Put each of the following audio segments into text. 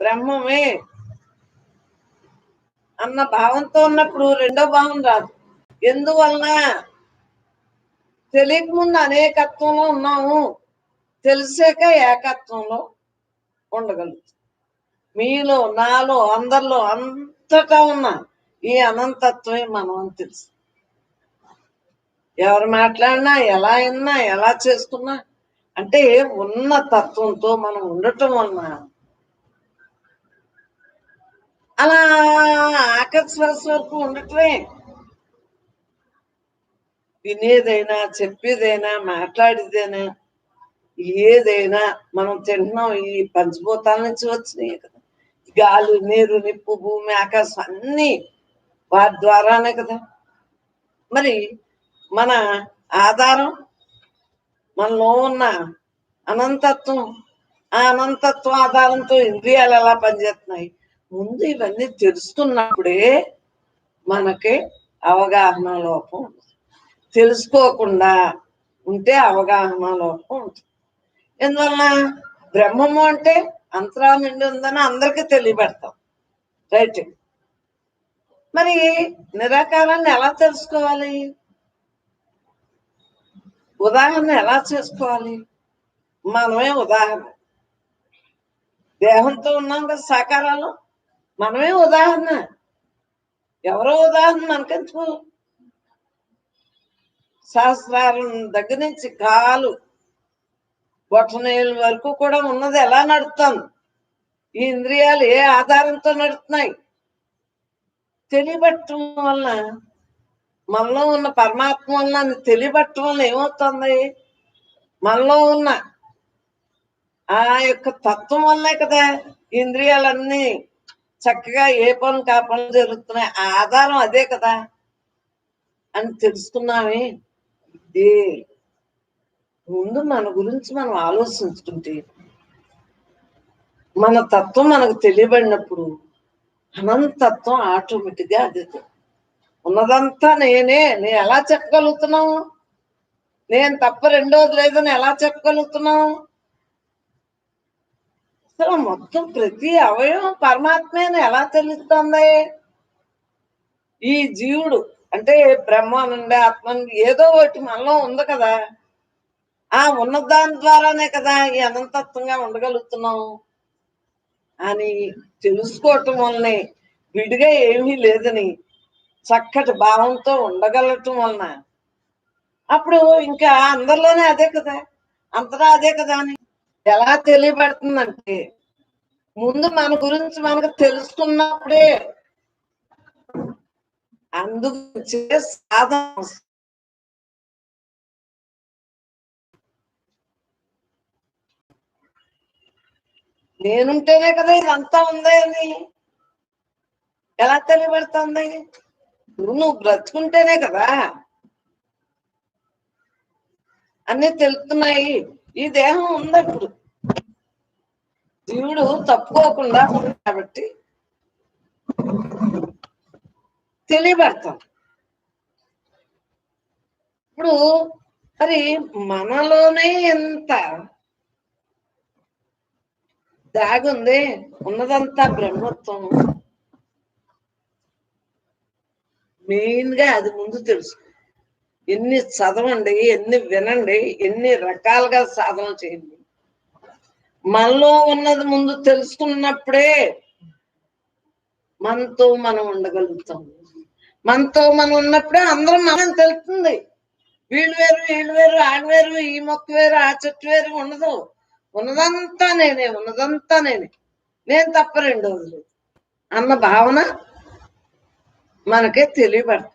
బ్రహ్మమే అన్న భావంతో ఉన్నప్పుడు రెండో భావం రాదు. ఎందువలన తెలియకముందు అనేకత్వంలో ఉన్నాము, తెలిసాక ఏకత్వంలో ఉండగలుగుతాం. మీలో, నాలో, అందరిలో, అంతటా ఉన్న ఈ అనంతత్వమే మనం అని తెలుసు. ఎవరు మాట్లాడినా, ఎలా అయినా, ఎలా చేసుకున్నా అంటే ఉన్న తత్వంతో మనం ఉండటం వలన అలా ఆఖరి శ్వాస వరకు ఉండటమే. వినేదైనా, చెప్పేదైనా, మాట్లాడేదైనా, ఏదైనా మనం తింటున్నాం ఈ పంచభూతాల నుంచి వచ్చినాయి కదా. గాలి, నీరు, నిప్పు, భూమి, ఆకాశం అన్నీ వాటి ద్వారానే కదా. మరి మన ఆధారం మనలో ఉన్న అనంతత్వం. ఆ అనంతత్వం ఆధారంతో ఇంద్రియాలు ఎలా పనిచేస్తున్నాయి ముందు ఇవన్నీ తెలుసుకున్నప్పుడే మనకి అవగాహన లోపం. తెలుసుకోకుండా ఉంటే అవగాహన లోపం ఉంటుంది. ఎందువల్ల బ్రహ్మము అంటే అంతరా నిండి ఉందని అందరికీ తెలియబెడతాం, రైట్. మరి నిరాకారాన్ని ఎలా తెలుసుకోవాలి? ఉదాహరణ ఎలా చేసుకోవాలి? మనమే ఉదాహరణ. దేహంతో ఉన్నాం కదా సాకారాలు, మనమే ఉదాహరణ. ఎవరో ఉదాహరణ మనకెందుకు? సహస్రారం దగ్గర నుంచి కాలు బొట్టనేలు వరకు కూడా ఉన్నది ఎలా నడుపుతాను? ఈ ఇంద్రియాలు ఏ ఆధారంతో నడుపుతున్నాయి? తెలియబట్టడం వలన, మనలో ఉన్న పరమాత్మ వలన తెలియబట్టడం వల్ల ఏమవుతుంది? మనలో ఉన్న ఆ యొక్క తత్వం వల్లే కదా ఇంద్రియాలన్నీ చక్కగా ఏ పనులు కా పనులు జరుగుతున్నాయి. ఆ ఆధారం అదే కదా అని తెలుసుకున్నామే. ఇది ముందు మన గురించి మనం ఆలోచించుకుంటే, మన తత్వం మనకు తెలియబడినప్పుడు అనంతత్వం ఆటోమేటిక్గా అది ఉన్నదంతా నేనే. నేను ఎలా చెప్పగలుగుతున్నావు? నేను తప్ప రెండోది లేదని ఎలా చెప్పగలుగుతున్నావు? అసలు మొత్తం ప్రతి అవయవం పరమాత్మని ఎలా తెలుస్తుంది? ఈ జీవుడు అంటే బ్రహ్మ నుండి ఆత్మ ఏదో ఒకటి మనలో ఉంది కదా. ఆ ఉన్న దాని ద్వారానే కదా ఈ అనంతత్వంగా ఉండగలుగుతున్నాం అని తెలుసుకోవటం వల్లనే విడిగా ఏమీ లేదని చక్కటి భావంతో ఉండగలగటం వలన అప్పుడు ఇంకా అందరిలోనే అదే కదా, అంతటా అదే కదా అని ఎలా తెలియబడుతుందంటే ముందు మన గురించి మనకు తెలుసుకున్నప్పుడే. అందుకు సాధన నేనుంటేనే కదా ఇదంతా ఉంది అని ఎలా తెలియబడుతుంది? నువ్వు బ్రతుకుంటేనే కదా అన్ని తెలుస్తున్నాయి. ఈ దేహం ఉందప్పుడు జీవుడు తప్పుకోకుండా ఉంది కాబట్టి తెలియబడతాం. ఇప్పుడు మరి మనలోనే ఎంత దాగుంది, ఉన్నదంతా బ్రహ్మత్వం. మెయిన్ గా అది ముందు తెలుసు. ఎన్ని చదవండి, ఎన్ని వినండి, ఎన్ని రకాలుగా సాధన చేయండి, మనలో ఉన్నది ముందు తెలుసుకున్నప్పుడే మనతో మనం ఉండగలుగుతాం. మనతో మనం ఉన్నప్పుడే అందరం మనం తెలుస్తుంది. వీళ్ళు వేరు, వీళ్ళు వేరు, ఆడు వేరు, ఈ మొక్క వేరు, ఆ చెట్టు వేరు ఉండదు. ఉన్నదంతా నేనే, ఉన్నదంతా నేనే, నేను తప్ప రెండోది లేదు అన్న భావన మనకే తెలియబడుతుంది.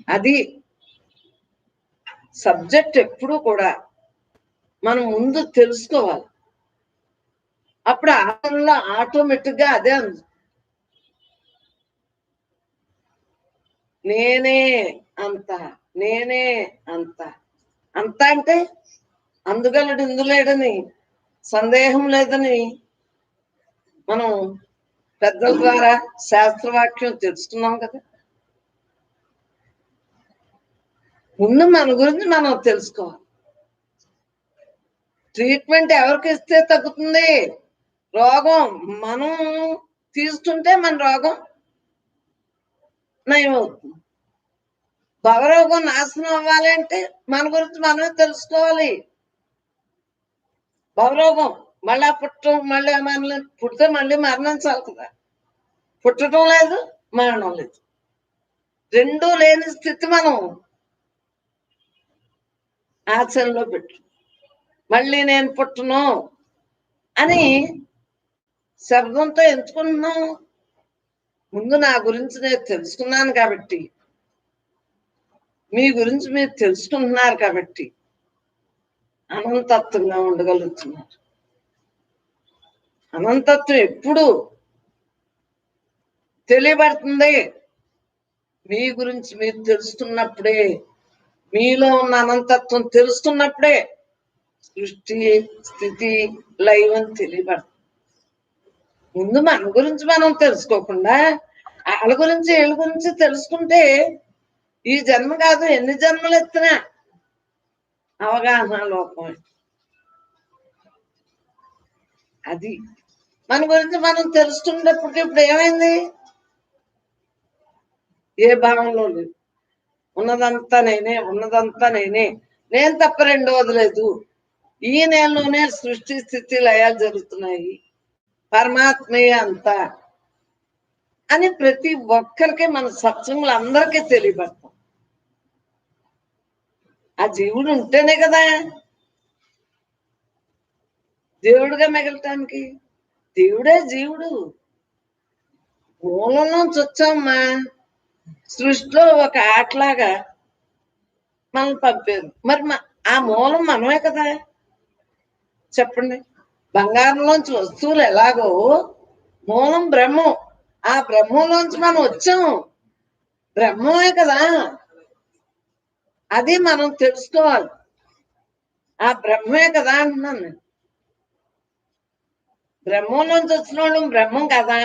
అది సబ్జెక్ట్ ఎప్పుడు కూడా మనం ముందు తెలుసుకోవాలి. అప్పుడు ఆటంలో ఆటోమేటిక్ గా అదే అంది, నేనే అంత, నేనే అంత. అంత అంటే అందుగలడు ఇందులేడని సందేహం లేదని మనం పెద్దల ద్వారా శాస్త్రవాక్యం తెలుసుకున్నాం కదా. ముందు మన గురించి మనం తెలుసుకోవాలి. ట్రీట్మెంట్ ఎవరికి ఇస్తే తగ్గుతుంది? రోగం మనం తీసుకుంటే మన రోగం నయం అవుతుంది. భవరోగం నాశనం అవ్వాలి అంటే మన గురించి మనమే తెలుసుకోవాలి. భవరోగం మళ్ళా పుట్టడం, మళ్ళీ మనల్ని పుడితే మళ్ళీ మరణించాలి కదా. పుట్టడం లేదు, మరణం లేదు, రెండూ లేని స్థితి మనం ఆచరణలో పెట్టు. మళ్ళీ నేను పుట్టను అని శబ్దంతో ఎంచుకుంటున్నాం. ముందు నా గురించి నేను తెలుసుకున్నాను కాబట్టి, మీ గురించి మీరు తెలుసుకుంటున్నారు కాబట్టి అనంతత్వంగా ఉండగలుగుతున్నారు. అనంతత్వం ఎప్పుడు తెలియబడుతుంది? మీ గురించి మీరు తెలుసుకున్నప్పుడే, మీలో ఉన్న అనంతత్వం తెలుసుకున్నప్పుడే సృష్టి, స్థితి, లయం తెలియబడుతుంది. ముందు మన గురించి మనం తెలుసుకోకుండా వాళ్ళ గురించి వీళ్ళ గురించి తెలుసుకుంటే ఈ జన్మ కాదు, ఎన్ని జన్మలు ఎత్తినా అవగాహన లోపం. అది మన గురించి మనం తెలుసుకునేటప్పటికి ఇప్పుడు ఏమైంది? ఏ భావంలో లేదు. ఉన్నదంతా నేనే, ఉన్నదంతా నేనే, నేను తప్ప రెండవది లేదు. ఈ నేలలోనే సృష్టి, స్థితి, లయాలు జరుగుతున్నాయి, పరమాత్మే అంతా అని ప్రతి ఒక్కరికి మన సత్సంగులు అందరికీ తెలియబడతాం. ఆ జీవుడు ఉంటేనే కదా దేవుడుగా మిగలటానికి. దేవుడే జీవుడు. మూలం నుంచి వచ్చామ్మా. సృష్టిలో ఒక ఆటలాగా మనం పంపారు. మరి ఆ మూలం మనమే కదా. చెప్పండి, బంగారంలోంచి వస్తువులు ఎలాగో మూలం బ్రహ్మం, ఆ బ్రహ్మంలోంచి మనం వచ్చాము, బ్రహ్మమే కదా. అది మనం తెలుసుకోవాలి. ఆ బ్రహ్మే కదా అంటున్నాను నేను. బ్రహ్మంలోంచి వచ్చిన వాళ్ళు బ్రహ్మం కదా.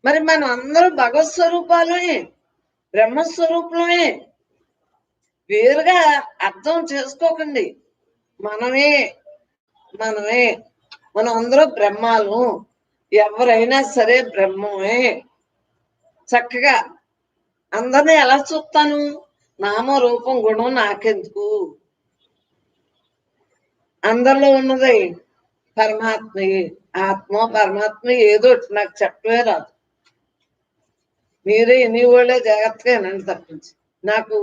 మరి మనం అందరూ భగవత్ స్వరూపాలే, బ్రహ్మస్వరూపమే. వేరుగా అర్థం చేసుకోకండి. మనమే మనమే మనం అందరూ బ్రహ్మాలు. ఎవరైనా సరే బ్రహ్మమే. చక్కగా అందరినీ ఎలా చూస్తాను? నామ రూపం గుణం నాకెందుకు? అందరిలో ఉన్నది పరమాత్మయే. ఆత్మ పరమాత్మ ఏదో నాకు చెప్పవే రాదు. మీరే ఎన్ని వాళ్ళే జాగ్రత్తగా వినండి తప్పించి. నాకు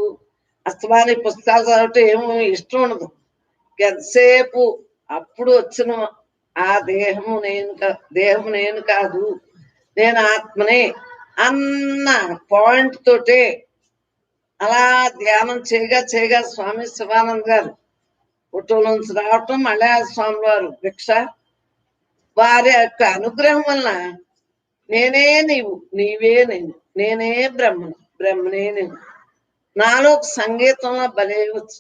అస్తమాని పుస్తకాలు చదవటం ఏమో ఇష్టం ఉండదు. ఎంతసేపు అప్పుడు వచ్చిన ఆ దేహము నేను కాదు, నేను ఆత్మనే అన్న పాయింట్ తోటే అలా ధ్యానం చేయగా స్వామి శివానంద్ గారు ఫోటోల నుంచి రావటం, మళ్ళీ స్వామి వారు భిక్ష, వారి యొక్క అనుగ్రహం వలన నేనే నీవు, నీవే నేను, నేనే బ్రహ్మను, బ్రహ్మనే నేను, నాలో సంగీతంలో భలే వచ్చు.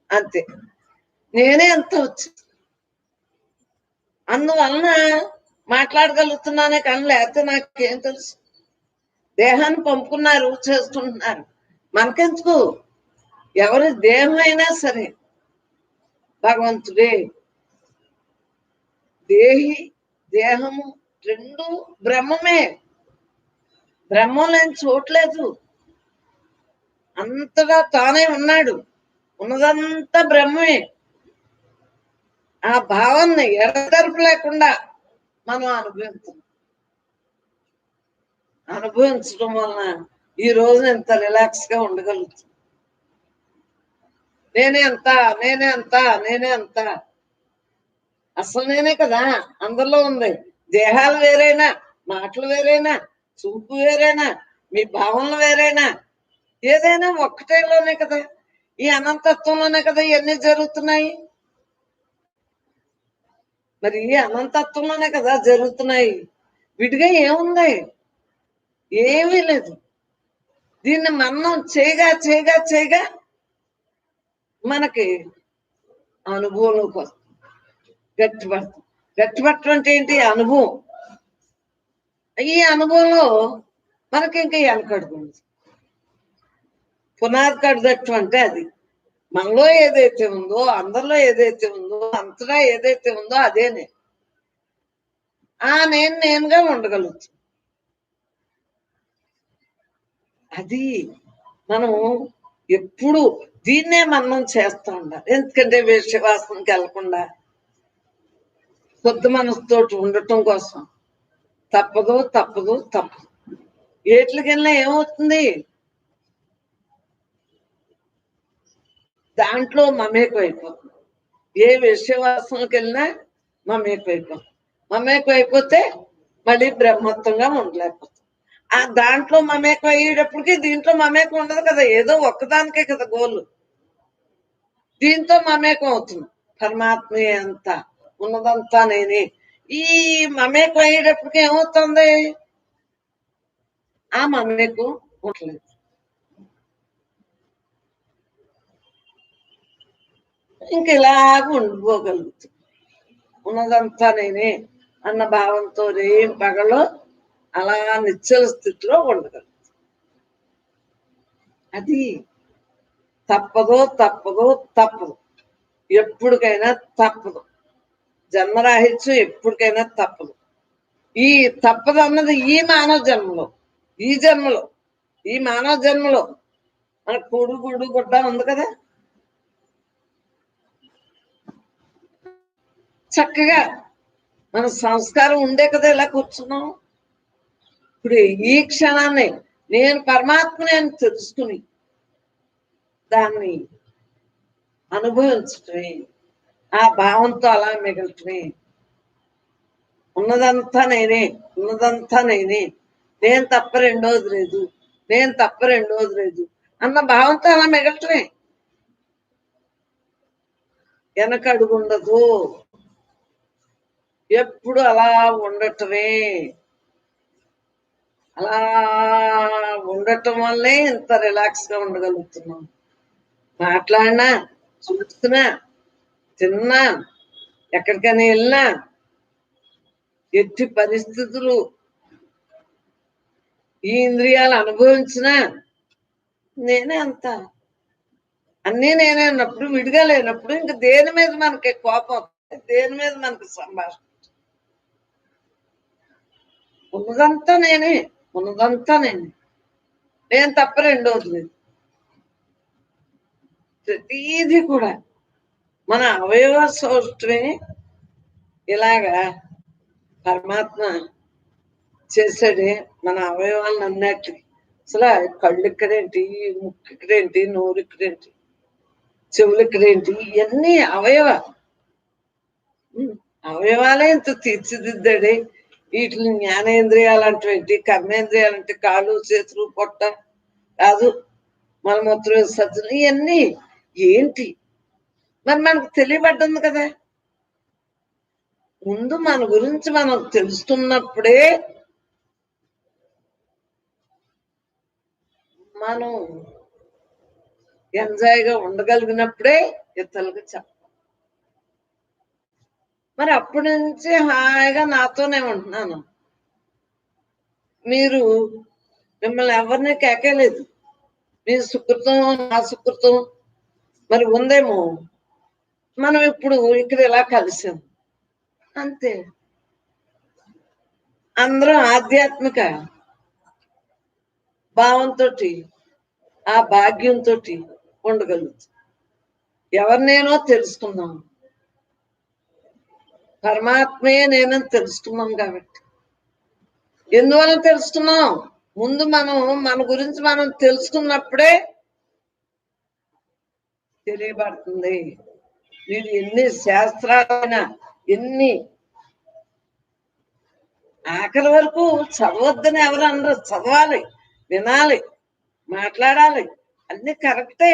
అంతే, నేనే అంత వచ్చు. అందువలన మాట్లాడగలుగుతున్నానే కానీ లేకపోతే నాకేం తెలుసు. దేహాన్ని పంపుకున్నారు, చేసుకుంటున్నారు, మనకెందుకు? ఎవరి దేహం అయినా సరే భగవంతుడే. దేహి దేహము రెండు బ్రహ్మమే. బ్రహ్మం లేని చోట్లేదు. అంతగా తానే ఉన్నాడు. ఉన్నదంతా బ్రహ్మమే. ఆ భావాన్ని ఎడతెరపు లేకుండా మనం అనుభవించడం వలన ఈ రోజు ఎంత రిలాక్స్ గా ఉండగలుగుతుంది. నేనే అంత అసలు నేనే కదా. అందరిలో ఉంది. దేహాలు వేరైనా, మాటలు వేరైనా, చూపు వేరైనా, మీ భావనలు వేరైనా, ఏదైనా ఒక్కటేలోనే కదా. ఈ అనంతత్వంలోనే కదా ఇవన్నీ జరుగుతున్నాయి. మరి ఈ అనంతత్వంలోనే కదా జరుగుతున్నాయి. విడిగా ఏముంది? ఏమీ లేదు. దీన్ని మనం చేయగా మనకి అనుభవంలోకి వస్తుంది. గట్టిపట్టడం అంటే ఏంటి? అనుభవం. ఈ అనుభవంలో మనకి ఇంకా వెనకడుగుంది. పునాది కడుదట్టం అంటే అది. మనలో ఏదైతే ఉందో, అందరిలో ఏదైతే ఉందో అంతటా ఏదైతే ఉందో అదే నేను. నేను నేనుగా ఉండగలుగుతాను. అది మనం ఎప్పుడు దీన్నే మనం చేస్తూ ఉండాలి. ఎందుకంటే విశ్వాసంకి వెళ్లకుండా కొద్ది మనసుతోటి ఉండటం కోసం తప్పదు తప్పదు తప్పదు. ఏట్లకెళ్ళినా ఏమవుతుంది, దాంట్లో మమేకం అయిపోతుంది. ఏ విషయవాసనకి వెళ్ళినా మమేకం అయిపోతుంది. మమేకం అయిపోతే మళ్ళీ బ్రహ్మత్వంగా ఉండలేకపోతుంది. దాంట్లో మమేకం అయ్యేటప్పటికి దీంట్లో మమేకం ఉండదు కదా, ఏదో ఒక్కదానికే కదా గోలు. దీంతో మమేకం అవుతుంది. పరమాత్మ అంతా ఉన్నదంతా నేనే. ఈ మమేకం అయ్యేటప్పటికి ఏమవుతుంది, ఆ మమేకం ఉండలేదు. ఇంక ఇలాగ ఉండిపోగలుగుతుంది. ఉన్నదంతా నేనే అన్న భావంతో ఏం పగలో అలా నిశ్చల స్థితిలో ఉండగలుగుతుంది. అది తప్పదో తప్పదో తప్పదు, ఎప్పటికైనా తప్పదు. జన్మరాహిత్యం ఎప్పటికైనా తప్పదు. ఈ తప్పదు అన్నది ఈ మానవ జన్మలో, ఈ మానవ జన్మలో మన కూడు గుడు గుడ్డ ఉంది కదా, చక్కగా మన సంస్కారం ఉండే కదా ఇలా కూర్చున్నాం. ఇప్పుడు ఈ క్షణాన్ని నేను పరమాత్మని అని తెలుసుకుని దాన్ని అనుభవించటమే, ఆ భావంతో అలా మిగలటమే. ఉన్నదంతా నేనే, ఉన్నదంతా నేనే, నేను తప్ప రెండోది లేదు, నేను తప్ప రెండోది లేదు అన్న భావంతో అలా మిగలటమే. వెనకడుగుండదు, ఎప్పుడు అలా ఉండటమే. అలా ఉండటం వల్లే ఇంత రిలాక్స్ గా ఉండగలుగుతున్నాం. మాట్లాడినా, చూస్తున్నా, తిన్నా, ఎక్కడికైనా వెళ్ళినా, ఎట్టి పరిస్థితులు ఈ ఇంద్రియాలు అనుభవించినా నేనే అంత. అన్నీ నేనే అన్నప్పుడు, విడిగా లేనప్పుడు ఇంక దేని మీద మనకి కోపం, దేని మీద మనకి సంభాషణ. ఉన్నదంతా నేనే, ఉన్నదంతా నేనే, నేను తప్ప రెండోది లేదు. ప్రతీది కూడా మన అవయవ సౌష్ఠమే. ఇలాగా పరమాత్మ చేశాడే మన అవయవాలను అన్నట్టు. అసలు కళ్ళు ఇక్కడేంటి, ముక్కు ఇక్కడేంటి, నోరు ఇక్కడేంటి, చెవులు ఇక్కడేంటి, ఇవన్నీ అవయవాలే ఇంత తీర్చిదిద్దాడే. వీటిని జ్ఞానేంద్రియాలు అంటే, కర్మేంద్రియాలంటే కాళ్ళు చేతులు పొట్ట కాదు, మలమూత్ర విసర్జన, ఇవన్నీ ఏంటి మరి మనకు తెలియబడ్డంది కదా. ముందు మన గురించి మనం తెలుసుకున్నప్పుడే మనం ఎంజాయ్గా ఉండగలిగినప్పుడే ఇతరులకు చెప్పాలి. మరి అప్పటి నుంచి హాయిగా నాతోనే ఉంటున్నాను. మిమ్మల్ని ఎవరిని కేకేలేదు. మీ సుకృతం నా సుకృతం మరి ఉందేమో, మనం ఇప్పుడు ఇక్కడ ఇలా కలిసాం అంతే. అందరం ఆధ్యాత్మిక భావంతో, ఆ భాగ్యంతో ఉండగలుగుతాం. ఎవరినేనో తెలుసుకున్నాం, పరమాత్మయే నేనని తెలుసుకున్నాం. కాబట్టి ఎందువల్ల తెలుసుకున్నాం, ముందు మనం మన గురించి మనం తెలుసుకున్నప్పుడే తెలియబడుతుంది. మీరు ఎన్ని శాస్త్రాలైనా, ఎన్ని ఆఖరి వరకు చదవద్దని ఎవరు అనరు. చదవాలి, వినాలి, మాట్లాడాలి, అన్ని కరెక్టే.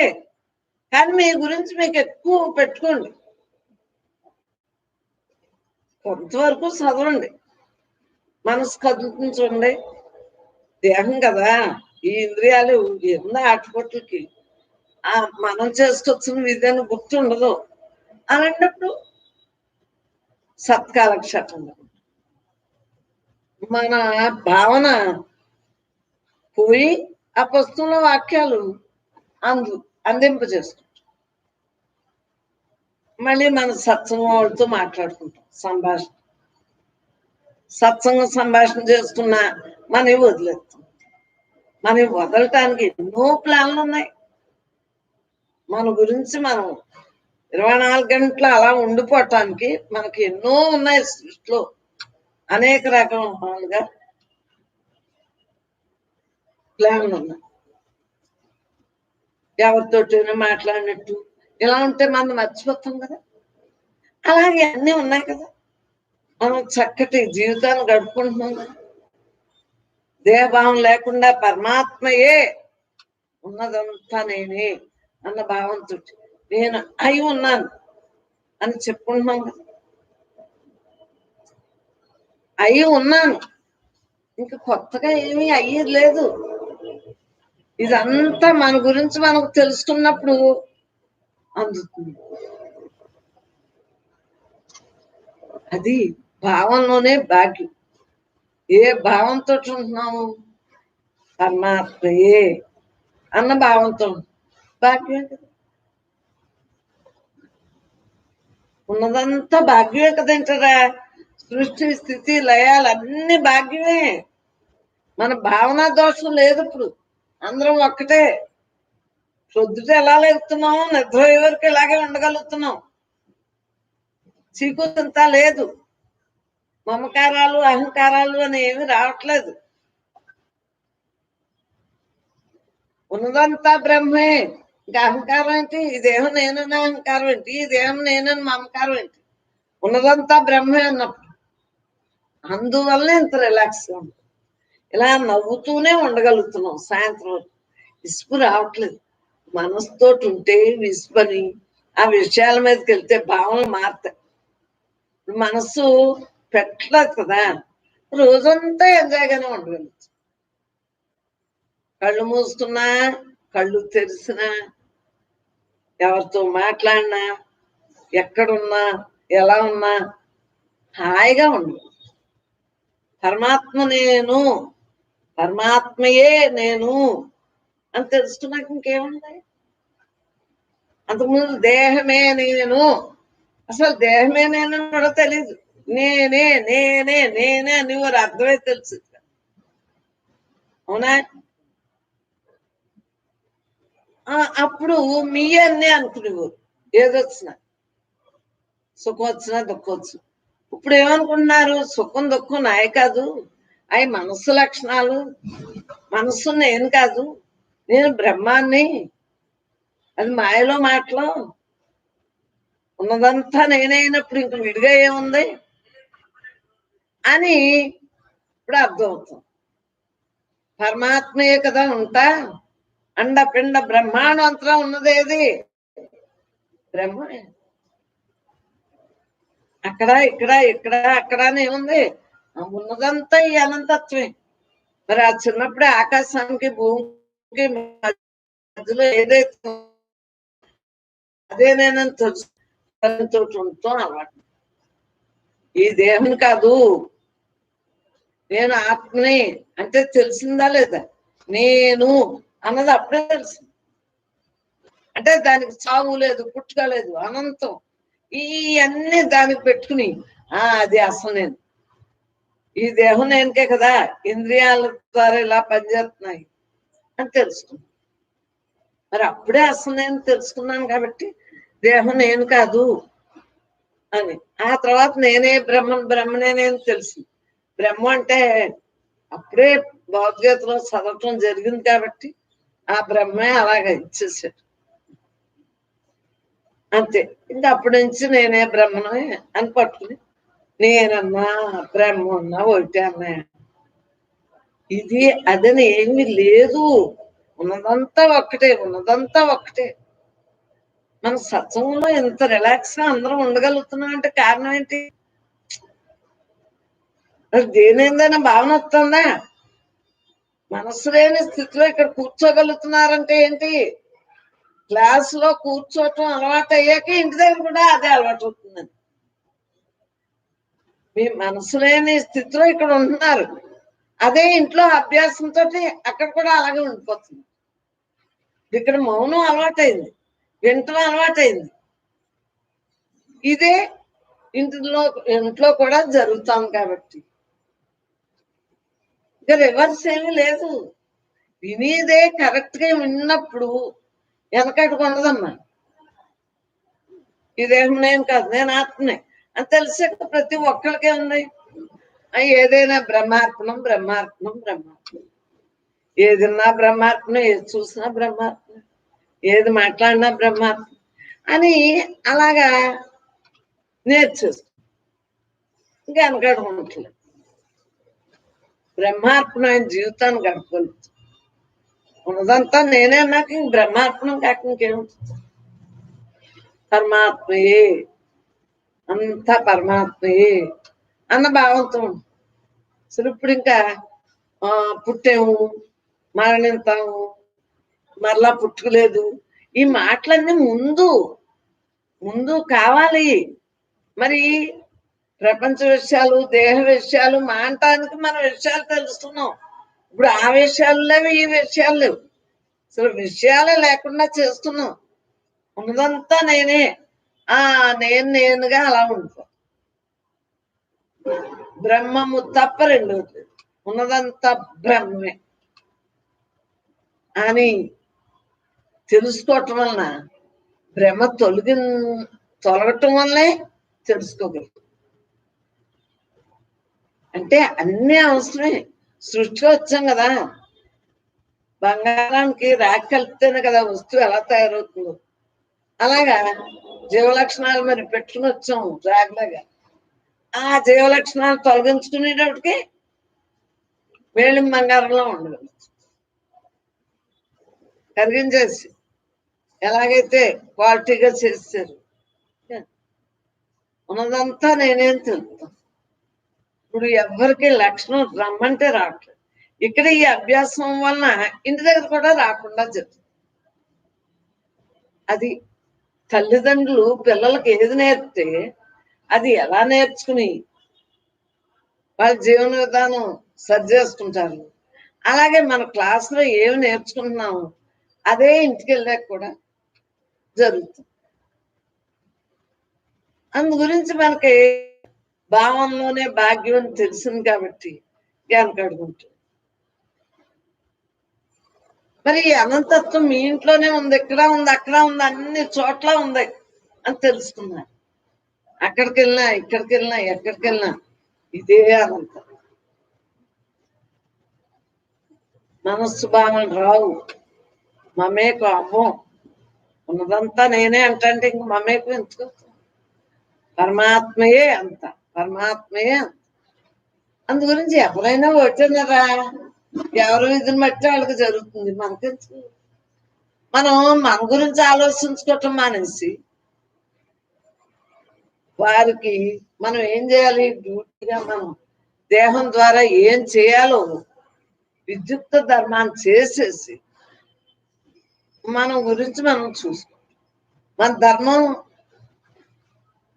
కానీ మీ గురించి మీకు ఎక్కువ పెట్టుకోండి. కొంతవరకు చదవండి, మనసు కదులుతుంది చూడండి. దేహం కదా, ఈ ఇంద్రియాలు ఎన్న ఆటపోట్లకి మనం చేసుకొచ్చిన విధానం గుర్తుండదు. అలాంటప్పుడు సత్కాలక్షేపం మన భావన పోయి ఆ పుస్తకంలో వాక్యాలు అందింపజేస్తుంది. మళ్ళీ మన సత్సంగం వాళ్ళతో మాట్లాడుకుంటాం. సంభాషణ చేసుకున్నా మనవి వదిలేస్తాం. మనవి వదలటానికి ఎన్నో ప్లాన్లు ఉన్నాయి. మన గురించి మనం 24 గంటలు అలా ఉండిపోవటానికి మనకి ఎన్నో ఉన్నాయి. సృష్టిలో అనేక రకాలుగా ప్లాన్లు ఉన్నాయి. ఎవరితోటైనా మాట్లాడినట్టు ఇలా ఉంటే మనం మర్చిపోతాం కదా. అలాగే అన్నీ ఉన్నాయి కదా. మనం చక్కటి జీవితాన్ని గడుపుకుంటున్నాం కదా. దేహభావం లేకుండా పరమాత్మయే ఉన్నదంతా నేనే అన్న భావంతో నేను అయి ఉన్నాను అని చెప్పుకుంటున్నాం కదా. అయి ఉన్నాను, ఇంకా కొత్తగా ఏమీ అయ్యేది లేదు. ఇదంతా మన గురించి మనకు తెలుసుకున్నప్పుడు అందుతుంది. అది భావంలోనే భాగ్యం. ఏ భావంతో ఉంటున్నాము? పరమాత్మయే అన్న భావంతో భాగ్యం కదా. ఉన్నదంతా భాగ్యమే కదంటారా. సృష్టి స్థితి లయాలు అన్ని భాగ్యమే. మన భావనా దోషం లేదు. ఇప్పుడు అందరం ఒక్కటే. ప్రొద్దుట ఎలా లేస్తున్నాము, నిద్ర వరకు ఇలాగే ఉండగలుగుతున్నాం. చీకుతంతా లేదు. మమకారాలు అహంకారాలు అని ఏమి రావట్లేదు. ఉన్నదంతా బ్రహ్మే. ఇంకా అహంకారం ఏంటి? ఈ దేహం నేనని అహంకారం ఏంటి? ఈ దేహం నేనని మమకారం ఏంటి? ఉన్నదంతా బ్రహ్మే అన్నప్పుడు అందువల్ల ఇంత రిలాక్స్ గా ఉంటుంది. ఇలా నవ్వుతూనే ఉండగలుగుతున్నాం. సాయంత్రం విసుపు రావట్లేదు. మనసుతోటి ఉంటే విసుపని ఆ విషయాల మీదకి వెళ్తే భావనలు మారుతాయి. మనసు పెట్టలేదు కదా. రోజంతా ఎంజాయ్గానే ఉండగలుగుతుంది. కళ్ళు మూసుకున్నా కళ్ళు తెరిసినా ఎవరితో మాట్లాడినా ఎక్కడున్నా ఎలా ఉన్నా హాయిగా ఉండదు. పరమాత్మ నేను, పరమాత్మయే నేను అని తెలుసుకున్నాక ఇంకేముంది? అంతకుముందు దేహమే నేను, అసలు దేహమే నేనని కూడా తెలీదు. నేనే నేనే నేనే అని వారు అర్థమే తెలుసు. అవునా? అప్పుడు మీ అన్నీ అనుకునేవారు. ఏదొచ్చినా, సుఖం వచ్చినా దుఃఖం వచ్చినా. ఇప్పుడు ఏమనుకుంటున్నారు? సుఖం దుఃఖం నాయ కాదు, అవి మనస్సు లక్షణాలు. మనస్సు నేను కాదు, నేను బ్రహ్మాన్ని. అది మాయలో మాటలో. ఉన్నదంతా నేనే అయినప్పుడు ఇంక విడిగా ఏముంది అని ఇప్పుడు అర్థమవుతుంది. పరమాత్మయే కదా ఉంటా. అండపిండ బ్రహ్మాండంతా ఉన్నదేది బ్రహ్మే. అక్కడ ఇక్కడ ఇక్కడ అక్కడ అని ఏముంది? ఉన్నదంతా ఈ అనంతత్వమే. మరి ఆ చిన్నప్పుడే ఆకాశానికి భూమికి మధ్యలో ఏదైతే అదే నేనని తెలుసు ఉంటాం అలవాటు. ఈ దేహం కాదు, నేను ఆత్మని అంటే తెలిసిందా లేదా? నేను అన్నది అప్పుడే తెలుసు. అంటే దానికి చావు లేదు, పుట్టుక లేదు, అనంతం. ఈ అన్ని దానికి పెట్టుకుని అది అసలు నేను. ఈ దేహం నేనకే కదా, ఇంద్రియాల ద్వారా ఇలా పనిచేస్తున్నాయి అని తెలుసుకున్నాను. మరి అప్పుడే అసలు నేను తెలుసుకున్నాను కాబట్టి దేహం నేను కాదు అని. ఆ తర్వాత నేనే బ్రహ్మనేనని తెలిసింది. బ్రహ్మ అంటే అప్పుడే భగవద్గీతలో చదవటం జరిగింది కాబట్టి ఆ బ్రహ్మే అలాగా ఇచ్చేసాడు అంతే. ఇంకా అప్పటి నుంచి నేనే బ్రహ్మను అని పట్టుకుని నేనన్నా బ్రహ్మన్నా ఒకటే అన్నాయ. ఇది అదని ఏమి లేదు. ఉన్నదంతా ఒక్కటే, ఉన్నదంతా ఒక్కటే. మన సత్సంగంలో ఎంత రిలాక్స్ గా అందరం ఉండగలుగుతున్నాం అంటే కారణం ఏంటి? దేనేందైనా భావన వస్తుందా? మనస్సు లేని స్థితిలో ఇక్కడ కూర్చోగలుగుతున్నారంటే ఏంటి? క్లాసులో కూర్చోవటం అలవాటు అయ్యాక ఇంటి దగ్గర కూడా అదే అలవాటు అవుతుందండి. మీ మనసు లేని స్థితిలో ఇక్కడ ఉంటున్నారు, అదే ఇంట్లో అభ్యాసంతో అక్కడ కూడా అలాగే ఉండిపోతుంది. ఇక్కడ మౌనం అలవాటైంది, వింటం అలవాటైంది. ఇదే ఇంట్లో కూడా జరుగుతాం కాబట్టి ఇంకా రివర్స్ ఏమీ లేదు. వినేదే కరెక్ట్ గా విన్నప్పుడు వెనకట్టుకు ఉండదమ్మా. ఇదేం నేను కాదు, నేను ఆత్మనే అని తెలిసాక ప్రతి ఒక్కరికే ఉంది. ఏదైనా బ్రహ్మార్పణం బ్రహ్మార్పణం బ్రహ్మార్పణం, ఏదిన్నా బ్రహ్మార్పణం, ఏది చూసినా బ్రహ్మార్పణం, ఏది మాట్లాడినా బ్రహ్మార్పణం అని అలాగా నేర్చేస్తుంది. ఇంకా వెనకడుకుంటలేదు. బ్రహ్మార్పణమైన జీవితాన్ని గడపగలుగుతుంది. ఉన్నదంతా నేనే నాకు ఇంక బ్రహ్మార్పణం కాక ఇంకేముంటుంది. పరమాత్మయే, అంతా పరమాత్మయే అన్న భావంతో అసలు ఇప్పుడు ఇంకా పుట్టాము, మరణిస్తాము, మరలా పుట్టుకలేదు, ఈ మాటలన్నీ ముందు కావాలి. మరి ప్రపంచ విషయాలు, దేహ విషయాలు మానటానికి మన విషయాలు తెలుస్తున్నాం. ఇప్పుడు ఆ విషయాలు లేవు, ఈ విషయాలు లేవు, అసలు విషయాలే లేకుండా చేస్తున్నాం. ఉన్నదంతా నేనే, నేనుగా అలా ఉండిపో. బ్రహ్మము తప్ప రెండోది ఉన్నదంతా బ్రహ్మే అని తెలుసుకోవటం వలన భ్రమ తొలగటం వల్లే తెలుసుకోగలుగుతాం. అంటే అన్ని అవసరమే. సృష్టిలో వచ్చాం కదా, బంగారానికి రాగి కలిపితేనే కదా వస్తువు ఎలా తయారవుతుందో, అలాగా జీవలక్షణాలు మరి పెట్టుకుని వచ్చాం రాగిలాగా. ఆ జీవలక్షణాలు తొలగించుకునేటప్పటికి వేళి బంగారంలో ఉండదు. కరిగించేసి ఎలాగైతే క్వాలిటీగా చేస్తారు, ఉన్నదంతా నేనేం తెలుపుతాను. ఇప్పుడు ఎవరికి లక్షణం రమ్మంటే రావట్లేదు. ఇక్కడ ఈ అభ్యాసం వలన ఇంటి దగ్గర కూడా రాకుండా జరుగుతుంది. అది తల్లిదండ్రులు పిల్లలకి ఏది నేర్పితే అది ఎలా నేర్చుకుని వాళ్ళ జీవన విధానం సరి చేసుకుంటారు. అలాగే మన క్లాసులో ఏమి నేర్చుకుంటున్నాము అదే ఇంటికి వెళ్ళాక కూడా జరుగుతుంది. అందు గురించి మనకి భావంలోనే భాగ్యం అని తెలిసింది కాబట్టి వెనకడుగుంటుంది. మరి అనంతత్వం మీ ఇంట్లోనే ఉంది, ఇక్కడ ఉంది, అక్కడ ఉంది, అన్ని చోట్ల ఉంది అని తెలుసుకున్నారు. అక్కడికి వెళ్ళినా, ఇక్కడికి వెళ్ళినా, ఎక్కడికి వెళ్ళినా ఇదే అనంతం. మనస్సు భావనలు రావు, మమేకు అవ్వం. ఉన్నదంతా నేనే అంటే ఇంక మమేకు ఎందుకు? పరమాత్మయే అంత, పరమాత్మయే అంత. అందు గురించి ఎవరైనా వచ్చినారా, ఎవరు ఇదిని బట్టి వాళ్ళకి జరుగుతుంది. మనకెందుకు? మనం మన గురించి ఆలోచించుకోవటం మానేసి వారికి మనం ఏం చేయాలి, డ్యూటీగా మనం దేహం ద్వారా ఏం చేయాలో విద్యుక్త ధర్మాన్ని చేసేసి మన గురించి మనం చూసుకో. మన ధర్మం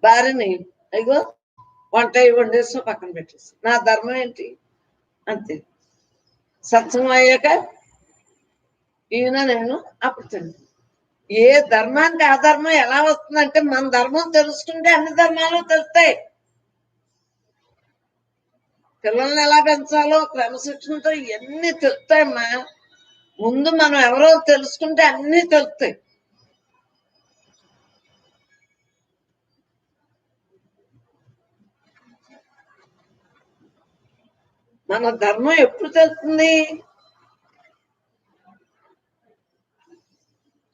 భార్యని అయ్యో వంట వండేసి పక్కన పెట్టేసి నా ధర్మం ఏంటి అంతే. సత్సంగం అయ్యాక ఈయన నేను అప్పుడు తింటాను. ఏ ధర్మానికి ఆ ధర్మం ఎలా వస్తుందంటే మన ధర్మం తెలుసుకుంటే అన్ని ధర్మాలు తెలుస్తాయి. పిల్లల్ని ఎలా పెంచాలో క్రమశిక్షణతో ఇవన్నీ తెలుస్తాయమ్మా. ముందు మనం ఎవరో తెలుసుకుంటే అన్ని తెలుస్తాయి. మన ధర్మం ఎప్పుడు తెలుస్తుంది?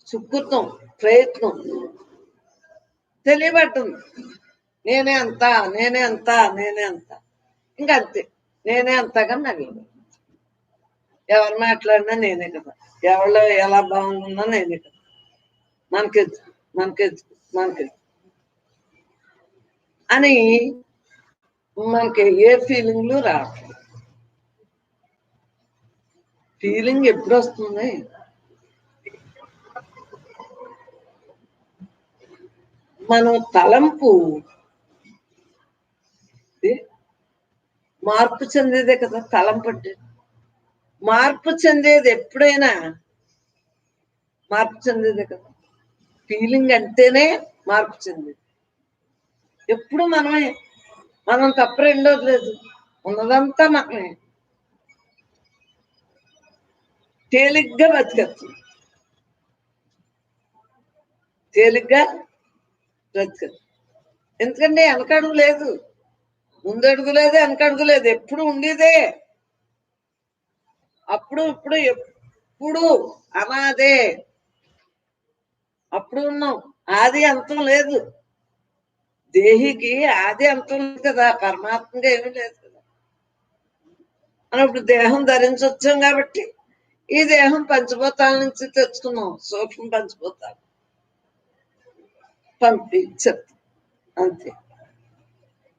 సుకృతం, ప్రయత్నం తెలియబట్టుంది. నేనే అంత, నేనే అంత, నేనే అంత, ఇంకా అంతే. నేనే అంతగా నగలు. ఎవరు మాట్లాడినా నేనే కదా, ఎవరిలో ఎలా బాగున్నా నేనే కదా. మనకెందుకు మనకెందుకు మనకెందుకు అని మనకి ఏ ఫీలింగ్లు రావట్లేదు. ఫీలింగ్ ఎప్పుడు వస్తుంది? మనం తలంపు మార్పు చెందేదే కదా తలంపు అంటే. మార్పు చెందేది ఎప్పుడైనా మార్పు చెందేదే కదా. ఫీలింగ్ అంటేనే మార్పు చెందేది. ఎప్పుడు మనమే. మనం తప్ప రెండోది లేదు, ఉన్నదంతా మనమే. తేలిగ్గా బతికచ్చు, తేలిగ్గా బ్రతకచ్చు. ఎందుకంటే వెనకడుగు లేదు, ముందడుగు లేదు, వెనకడుగు లేదు, ఎప్పుడు ఉండేదే. అప్పుడు ఇప్పుడు ఎప్పుడు అనాదే. అప్పుడు ఉన్నాం, ఆది అంతం లేదు. దేహికి ఆది అంతం లేదు కదా, పరమాత్మగా ఏమీ లేదు కదా. మనం ఇప్పుడు దేహం ధరించొచ్చాం కాబట్టి ఈ దేహం పంచభూతాల నుంచి తెచ్చుకున్నాం, సూక్ష్మ పంచభూతాలు పంపించారు అంతే.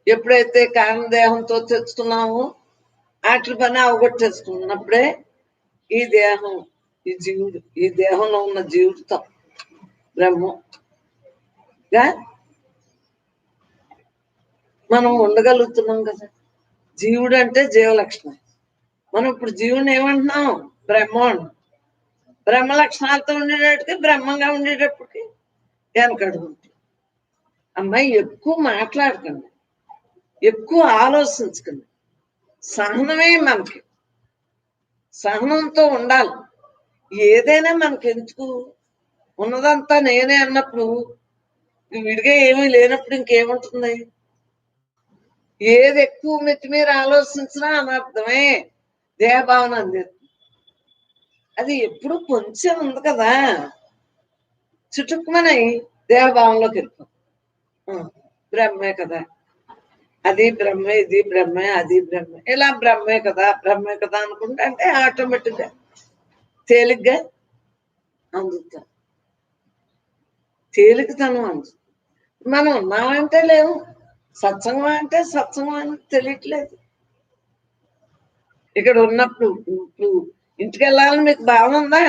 ఎప్పుడైతే కారణదేహంతో తెచ్చుకున్నామో వాటి పని అవగొట్టేసుకున్నప్పుడే ఈ దేహం, ఈ జీవుడు, ఈ దేహంలో ఉన్న జీవుడితో బ్రహ్మంగా మనం ఉండగలుగుతున్నాం కదా. జీవుడు అంటే జీవలక్షణం. మనం ఇప్పుడు జీవుని ఏమంటున్నాం? బ్రహ్మం. బ్రహ్మ లక్షణాలతో ఉండేటట్టుకి, బ్రహ్మంగా ఉండేటప్పటికి వెనకడుగుంటుంది. అమ్మాయి ఎక్కువ మాట్లాడకండి, ఎక్కువ ఆలోచించకండి. సహనమే మనకి, సహనంతో ఉండాలి. ఏదైనా మనకి ఎందుకు, ఉన్నదంతా నేనే అన్నప్పుడు, విడిగా ఏమీ లేనప్పుడు ఇంకేముంటుంది? ఏది ఎక్కువ మీరు ఆలోచించినా అనర్థమే, దేహభావన అందేది. అది ఎప్పుడు కొంచెం ఉంది కదా, చుట్టుకుమని దేహభావంలోకి వెళ్ళిపోతాం. బ్రహ్మే కదా, అది బ్రహ్మే, ఇది బ్రహ్మే, అది బ్రహ్మే, ఇలా బ్రహ్మే కదా బ్రహ్మే కదా అనుకుంటా అంటే ఆటోమేటిక్గా తేలిగ్గా అందుతాం. తేలికతనం అందు మనం ఉన్నామంటే లేవు, సత్సంగం అంటే సత్సంగం అని తెలియట్లేదు. ఇక్కడ ఉన్నప్పుడు ఇప్పుడు ఇంటికి వెళ్ళాలని మీకు భావన ఉందా?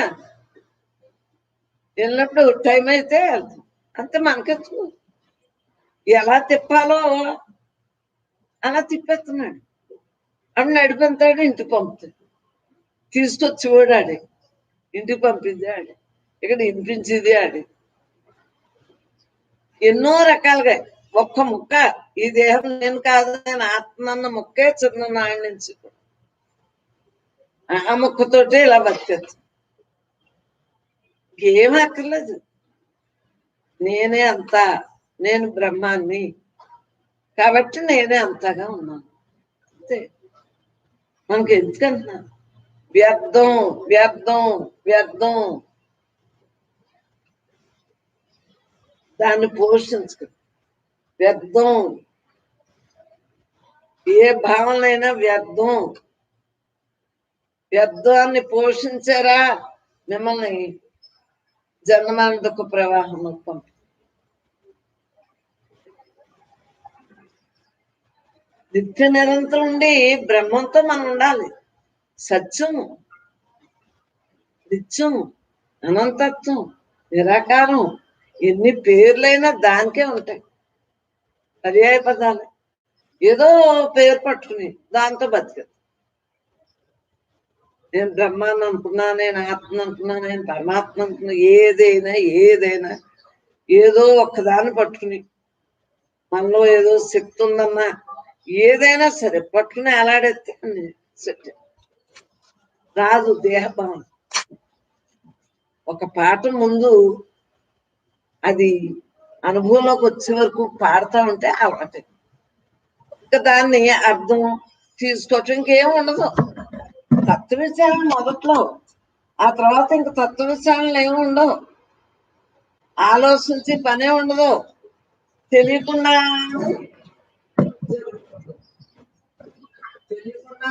వెళ్ళినప్పుడు టైం అయితే వెళ్తాం అంతే. మనకెందుకు, ఎలా తిప్పాలో అలా తిప్పేస్తున్నాడు. అప్పుడు నడిపెళ్తాడు, ఇంటికి పంపుతాడు, తీసుకొచ్చి కూడా ఆడే, ఇంటికి పంపింది ఆడే, ఇక్కడ వినిపించేది ఆడే. ఎన్నో రకాలుగా ఒక్క ముక్క, ఈ దేహం నేను కాదు, నేను ఆత్మన్న ముక్కే చిన్న నాడి నుంచి ఆ ముక్కతోటే ఇలా బతికచ్చు. ఏం అక్కర్లేదు, నేనే అంతా, నేను బ్రహ్మాన్ని కాబట్టి నేనే అంతగా ఉన్నాను అంతే. మనకి ఎందుకంటున్నాను? వ్యర్థం వ్యర్థం వ్యర్థం, దాన్ని పోషించుకు వ్యర్థం. ఏ భావనైనా వ్యర్థం. వ్యర్థాన్ని పోషించారా మిమ్మల్ని జన్మల దుఃఖ ప్రవాహం పంపి. నిత్య నిరంతరం ఉండి బ్రహ్మంతో మనం ఉండాలి. సత్యం, నిత్యం, అనంతత్వం, నిరాకారం, ఎన్ని పేర్లైనా దానికే ఉంటాయి, పర్యాయ పదాలు. ఏదో పేరు పట్టుకుని దాంతో బతికదు. నేను బ్రహ్మాన్ని అనుకున్నా, నేను ఆత్మ అనుకున్నా, నేను పరమాత్మ అనుకున్నా, ఏదైనా ఏదైనా ఏదో ఒక్కదాన్ని పట్టుకుని, మనలో ఏదో శక్తి ఉందన్నా ఏదైనా సరే పట్టుకుని అలాడేస్తే శక్తి రాదు. దేహభావన ఒక పాట ముందు అది అనుభవంలోకి వచ్చే వరకు పాడుతూ ఉంటే అలవాటే. ఇంకా దాన్ని అర్థం తీసుకోవటం ఇంకేం ఉండదు. తత్వ విచారణ మొదట్లో, ఆ తర్వాత ఇంక తత్వ విచారణలు ఏమి ఉండవు, ఆలోచించి పనే ఉండదు. తెలియకుండా తెలియకుండా